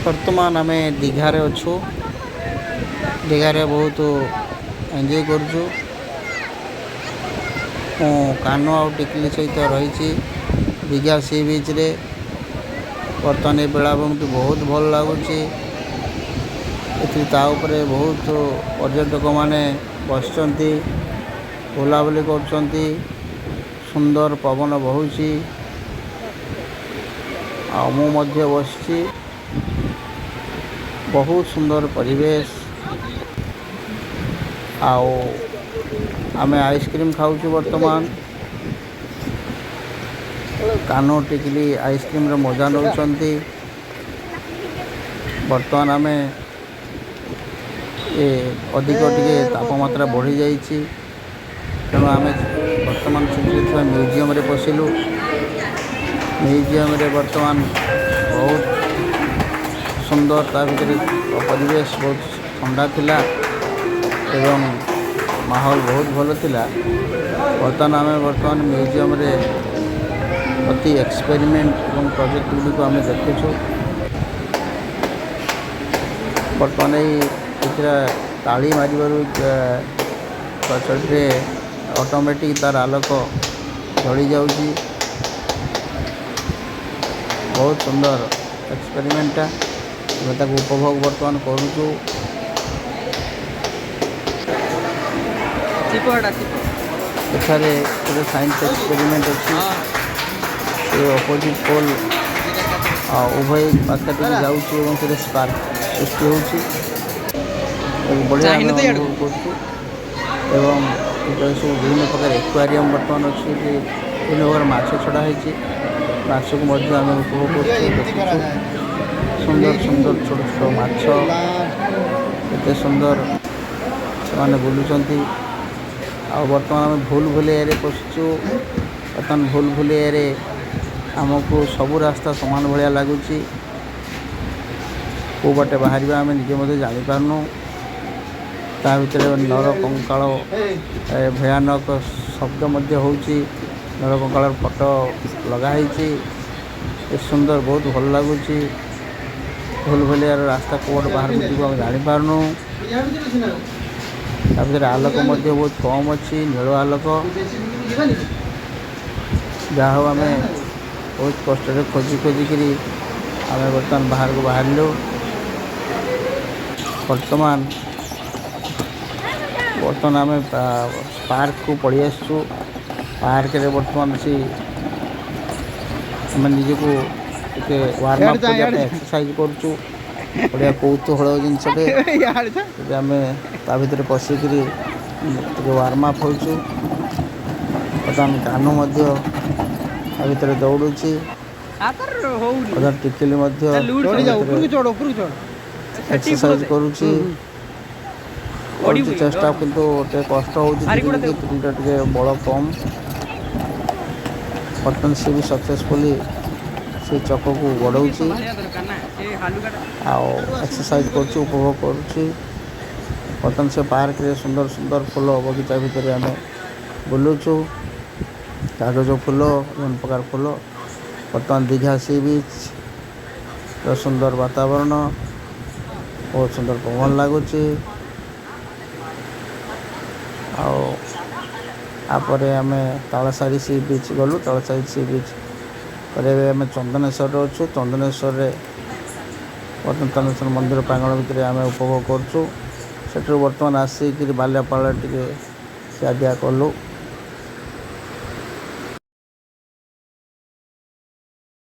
बर्तमान आम दीघार अच्छु दीघार बहुत एंजॉय करुचु कानो आ टिकली सहित रही दीघा सी बीच रे बर्तमान ये बेलाभूमि बहुत भल लगुच बहुत पर्यटक माने बस बुलाबुली कर सुंदर पवन बहुची मु मध्य बसची बहुत सुंदर परिवेश आमे आइसक्रीम खाऊँ बर्तमान कानो टिकली आइसक्रीम रे मजा नौचंती बर्तमान आमे ये अधिक टिके तापमात्रा बढ़ी जाइए तेणु आमे बर्तमान से म्यूजियम रे पशिलु म्यूजियम रे बर्तमान बहुत सुंदर ता भीतर परिवेश बहुत ठंडा थिला एवं माहौल बहुत भल थिला बर्तमान म्यूजियम रे अति एक्सपेरिमेंट और प्रोजेक्ट गुड़ी को आम देखुचु बर्तमान ये ताली मार गचटे ऑटोमेटिक तार आलोक जली जाऊँगी बहुत सुंदर एक्सपेरिमेंटा उपभोग बर्तमान करुचु एठारे गोटे साइंस एक्सपेरिमेंट अच्छी अपोजिट पोल उभय पाखे जाऊँगी स्पार्क सृष्टि हो बढ़िया अनुभव कर सब विभिन्न प्रकार एक्वारियम बर्तमान अच्छी विभिन्न प्रकार माछ छड़ा होती माछ को आम उपभोग कर सुंदर सुंदर छोट छोट माछ केते सुंदर से बुलूँ बर्तमान आम भूल भुलिया पशु बर्तमान भूल भुलिया आमको सबू रास्ता समान भाया लगुच कौ बाटे बाहर आम निजे मत जापारनु ता भर नर कंकाल भयानक शब्द नर कंकाल फटो लगाई सुंदर बहुत भल लगुच भूल भुलिया रास्ता कौट बाहर को आम जापारनु भर आलोक बहुत कम अच्छी नील आलोक जहाँ आम बहुत कष्ट खोजी खोजिकी आम बर्तमान बाहर को बाहर बर्तमान आम पार्क को पड़ी आसु पार्क रे बर्तमान सी आम निजी को वार्म अप एक्सरसाइज करुचु बढ़िया कौतूहल जिनसे आम ता भर पशिक वार्म अप होचु बर्तमान कानू भर दौड़ुची टिकिली एक्सरसाइज करुची चेष्टा किंतु कष्ट होटे बल कम बर्तमान सी भी सक्सेसफुली से चक को बढ़ाऊँगी एक्सरसाइज कर उपभोग करुँची बर्तमान से पार्क रे सुंदर सुंदर फूल बगीचा भितर आम बुलुचु कागज फूल विभिन्न प्रकार फूल बर्तमान दीघा सी बीच सुंदर वातावरण बहुत सुंदर पवन लगुच आपर आम तालसारी सी बीच गलु तालसारी सी बीच पर आम चंदनेश्वर अच्छु चंदनेश्वर बर्तमान चंदनेश्वर मंदिर प्रांगण भितर आम उपभोग करुँ बर्तमान आसिक बाल्यापाड़ टे खिया कलु।